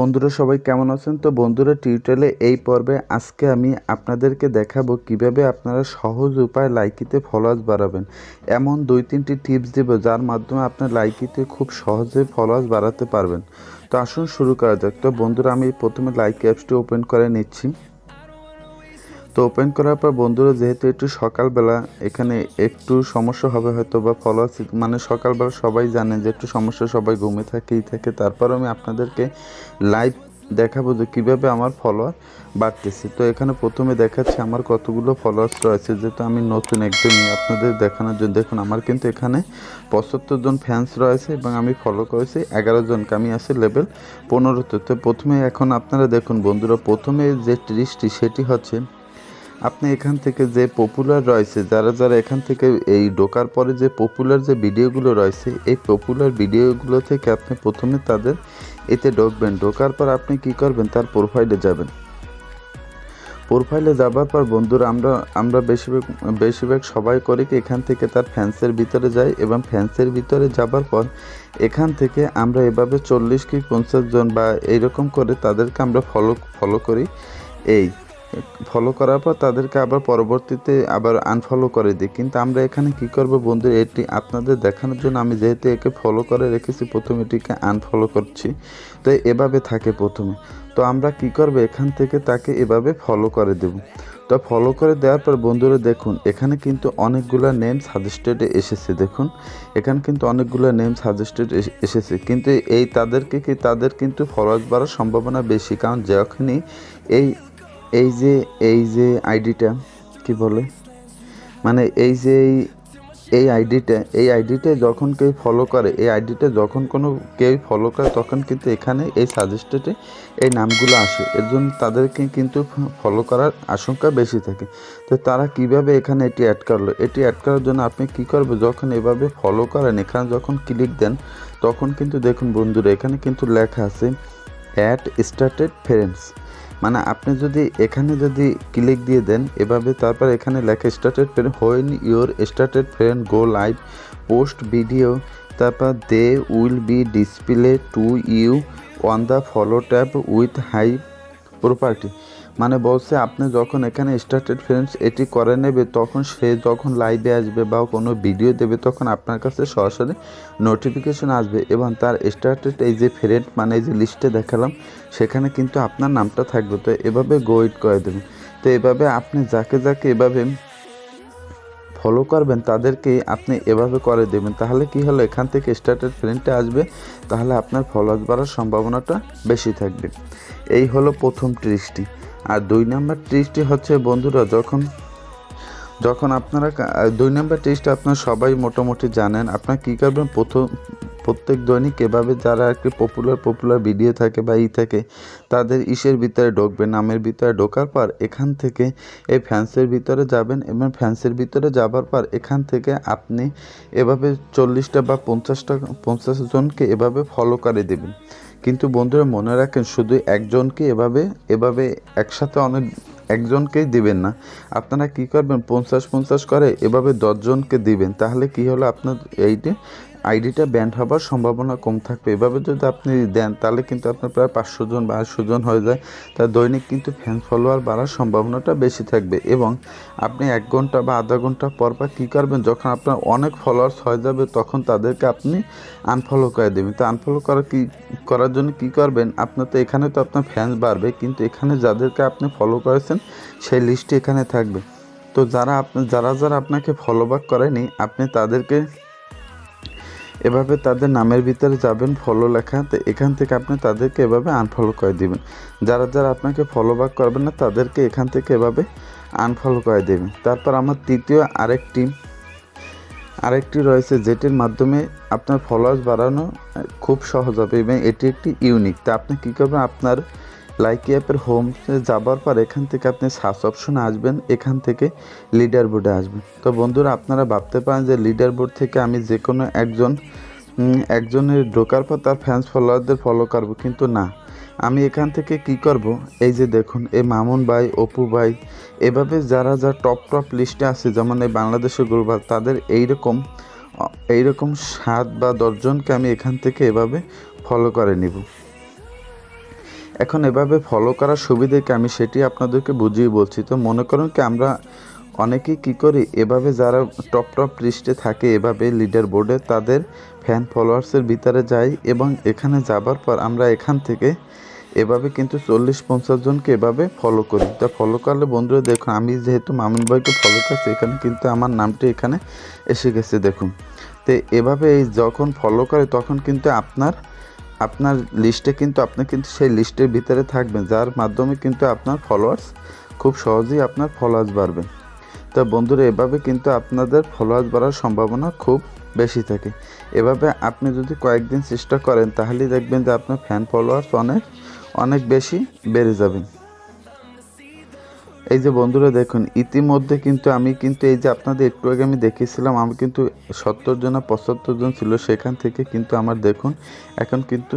বন্ধুরা সবাই কেমন আছেন? তো বন্ধুরা টিউটোরিয়ালে এই পর্বে আজকে আমি আপনাদেরকে দেখাবো কিভাবে আপনারা সহজ উপায় লাইকিতে ফলোয়ার্স বাড়াবেন। এমন 2-3টি টিপস দেব যার মাধ্যমে আপনার লাইকিতে খুব সহজে ফলোয়ার্স বাড়াতে পারবেন। তো আসুন শুরু করা যাক। তো বন্ধুরা আমি প্রথমে লাইকি অ্যাপসটি ওপেন করে নিচ্ছি। তো ওপেন করার পর বন্ধুরা যেহেতু একটু সকালবেলা এখানে একটু সমস্যা হবে হয়তো বা ফলোয়ার্স মানে সকালবেলা সবাই জানে যে একটু সমস্যা, সবাই ঘুমে থাকে তারপরও আমি আপনাদেরকে লাইভ দেখাবো যে কীভাবে আমার ফলোয়ার বাড়তেছে। তো এখানে প্রথমে দেখাচ্ছে আমার কতগুলো ফলোয়ার্স রয়েছে, যেহেতু আমি নতুন একদমই আপনাদের দেখানোর জন্য। দেখুন আমার কিন্তু এখানে 75 জন ফ্যান্স রয়েছে এবং আমি ফলো করেছি 11 জনকে। আমি আছি লেভেল 15তে। তো প্রথমে এখন আপনারা দেখুন বন্ধুরা, প্রথমে যে ট্রিকটি সেটি হচ্ছে আপনি এখান থেকে যে পপুলার রয়েছে যারা এখান থেকে এই ঢোকার পরে যে পপুলার যে ভিডিওগুলো রয়েছে, এই পপুলার ভিডিওগুলো থেকে আপনি প্রথমে তাদের এতে ঢুকবেন। ঢোকার পর আপনি কি করবেন, তার প্রোফাইলে যাবেন। প্রোফাইলে যাবার পর বন্ধুরা আমরা বেশিরভাগ সবাই করি কি এখান থেকে তার ফ্যান্সের ভিতরে যাই, এবং ফ্যান্সের ভিতরে যাবার পর এখান থেকে আমরা এভাবে 40 কি 50 জন বা এইরকম করে তাদেরকে আমরা ফলো করি। এই ফলো করার পর তাদেরকে আবার পরবর্তীতে আবার আনফলো করে দিই। কিন্তু আমরা এখানে কি করব বন্ধু, এটি আপনাদের দেখানোর জন্য আমি যেহেতু একে ফলো করে রেখেছি, প্রথমে এটিকে আনফলো করছি। তো এভাবে থাকে প্রথমে। তো আমরা কি করব, এখান থেকে তাকে এভাবে ফলো করে দেব। তো ফলো করে দেওয়ার পর বন্ধুরা দেখুন এখানে কিন্তু অনেকগুলো নেম সাজেস্টেডে এসেছে। দেখুন এখানে কিন্তু অনেকগুলো নেম সাজেস্টেড এসেছে, কিন্তু তাদের কিন্তু ফলোয়ার্স বাড়ার সম্ভাবনা বেশি। কারণ যখনই এই যে আইডিটা কি বলে, মানে এই আইডিটা যখন কেউ ফলো করে, এই আইডিটা যখন কেউ ফলো করে তখন কিন্তু এখানে এই সাজেস্টেডে এই নামগুলো আসে। এর জন্য তাদেরকে কিন্তু ফলো করার আশঙ্কা বেশি থাকে। তো তারা কিভাবে এখানে এটি অ্যাড করলো, এটি অ্যাড করার জন্য আপনি কি করবেন, যখন এভাবে ফলো করেন এখানে যখন ক্লিক দেন তখন কিন্তু দেখুন বন্ধুরা এখানে কিন্তু লেখা আছে অ্যাড স্টার্টেড ফ্রেন্ডস। মানে আপনি যদি এখানে ক্লিক দিয়ে দেন এভাবে, তারপর এখানে লেখা started friend, when your started friend go live post video, তারপর they will be display to you on the follow tab with high property. মানে বলছে আপনি যখন এখানে স্টার্টেড ফ্রেন্ডস এটি করে নেবে, তখন সে যখন লাইভে আসবে বা কোনো ভিডিও দেবে তখন আপনার কাছে সরাসরি নোটিফিকেশন আসবে, এবং তার স্টার্টেড এই যে ফ্রেন্ড মানে এই যে লিস্টে দেখালাম সেখানে কিন্তু আপনার নামটা থাকবে। তো এভাবে গোইড করে দেবেন। তো এভাবে আপনি যাকে এভাবে ফলো করবেন তাদেরকে আপনি এভাবে করে দেবেন, তাহলে কি হলো এখান থেকে স্টার্টেড ফ্রেন্ডটা আসবে, তাহলে আপনার ফলোয়ার্স বাড়ার সম্ভাবনাটা বেশি থাকবে। এই হলো প্রথম ট্রিক্সটি। আর 2 নম্বর ট্রিক্সটি হচ্ছে বন্ধুরা, যখন আপনারা 2 নম্বর ট্রিক্সটা আপনারা সবাই মোটামুটি জানেন। আপনারা কী করবেন, প্রত্যেক দৈনিক এভাবে যারা একটি পপুলার ভিডিও থাকে বা থাকে তাদের ইসের ভিতরে ঢুকবেন, নামের ভিতরে ঢোকার পর এখান থেকে এই ফ্যান্সের ভিতরে যাবেন, এবং ফ্যান্সের ভিতরে যাবার পর এখান থেকে আপনি এভাবে 40টা বা 50 জনকে এভাবে ফলো করে দেবেন। কিন্তু বন্ধুরা মনে রাখেন শুধু একজনকে এভাবে একসাথে একজনকেই দিবেন না। আপনারা কি করবেন, 50 করে এভাবে 10 জনকে দিবেন, তাহলে কি হলো আপনার আইডিটা ব্যান্ড হবার সম্ভাবনা কম থাকবে। এভাবে যদি আপনি দেন তাহলে কিন্তু আপনার প্রায় 500 জন বা 800 জন হয়ে যায়। তার দৈনিক কিন্তু ফ্যান ফলোয়ার বাড়ার সম্ভাবনাটা বেশি থাকবে। এবং আপনি 1 ঘন্টা বা আধা ঘন্টা পর কী করবেন, যখন আপনার অনেক ফলোয়ার্স হয়ে যাবে তখন তাদেরকে আপনি আনফলো করে দেবেন। তো আনফলো করার জন্য কী করবেন, আপনার তো এখানে তো আপনার ফ্যান্স বাড়বে, কিন্তু এখানে যাদেরকে আপনি ফলো করেছেন সেই লিস্টটি এখানে থাকবে। তো যারা আপনাকে ফলো ব্যাক করেনি আপনি তাদেরকে এভাবে তাদের নামের ভিতরে যাবেন, ফলো লেখা, তো এখান থেকে আপনি তাদেরকে এভাবে আনফলো করে দিবেন। যারা আপনাকে ফলো ব্যাক করবেন না তাদেরকে এখান থেকে এভাবে আনফলো করে দেবেন। তারপর আমার তৃতীয় আরেকটি রয়েছে যেটির মাধ্যমে আপনার ফলোয়ার্স বাড়ানো খুব সহজ হবে, এবং এটি একটি ইউনিক। তা আপনি কী করবেন, আপনার লাইকি অ্যাপের হোমে যাবার পর এখান থেকে আপনি সার্চ অপশনে আসবেন, এখান থেকে লিডার বোর্ডে আসবেন। তো বন্ধুরা আপনারা ভাবতে পারেন যে লিডার বোর্ড থেকে আমি যে কোনো একজনের ঢোকার পর তার ফ্যান্স ফলোয়ারদের ফলো করবো, কিন্তু না, আমি এখান থেকে কি করব, এই যে দেখুন এই মামুন ভাই, অপু ভাই, এভাবে যারা টপ লিস্টে আছে, যেমন এই বাংলাদেশের গ্লোবাল, তাদের এইরকম 7 বা 10 জনকে আমি এখান থেকে এভাবে ফলো করে নিব। এখন এভাবে ফলো করার সুবিধা কি আমি সেটি আপনাদেরকে বুঝিয়ে বলছি। তো মনে করুন কি আমরা অনেকেই কী করি, এভাবে যারা টপ লিস্টে থাকে এভাবে লিডার বোর্ডে তাদের ফ্যান ফলোয়ার্সের ভিতরে যাই এবং এখানে যাবার পর আমরা এখান থেকে এভাবে কিন্তু 40-50 জনকে এভাবে ফলো করি। তা ফলো করলে বন্ধুরা দেখুন, আমি যেহেতু মামুন ভাইকে ফলো করছি এখানে কিন্তু আমার নামটি এখানে এসে গেছে দেখুন। তো এভাবে এই যখন ফলো করে তখন কিন্তু আপনার লিস্টে কিন্তু আপনি কিন্তু সেই লিস্টের ভিতরে থাকবেন, যার মাধ্যমে কিন্তু আপনার ফলোয়ার্স খুব সহজেই আপনার ফলোয়ার্স বাড়বে। তো বন্ধুরা এভাবে কিন্তু আপনাদের ফলোয়ার্স বাড়ার সম্ভাবনা খুব বেশি থাকে। এভাবে আপনি যদি কয়েকদিন চেষ্টা করেন তাহলেই দেখবেন যে আপনার ফ্যান ফলোয়ার্স অনেক বেশি বেড়ে যাবে। এই যে বন্ধুরা দেখুন, ইতিমধ্যে কিন্তু আমি কিন্তু এই যে আপনাদের একটু আগে আমি দেখিয়েছিলাম আমি কিন্তু 70 জন 75 জন ছিল, সেখান থেকে কিন্তু আমার দেখুন এখন কিন্তু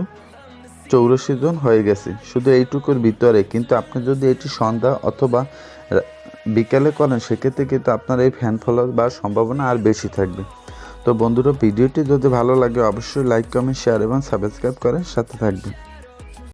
84 জন হয়ে গেছে শুধু এইটুকুর ভিতরে। কিন্তু আপনি যদি এটি সন্ধ্যা অথবা বিকালে করেন সেক্ষেত্রে কিন্তু আপনার এই ফ্যান ফলোয়ার বাড়ার সম্ভাবনা আর বেশি থাকবে। তো বন্ধুরা ভিডিওটি যদি ভালো লাগে অবশ্যই লাইক, কমেন্ট, শেয়ার এবং সাবস্ক্রাইব করেন সাথে থাকবেন।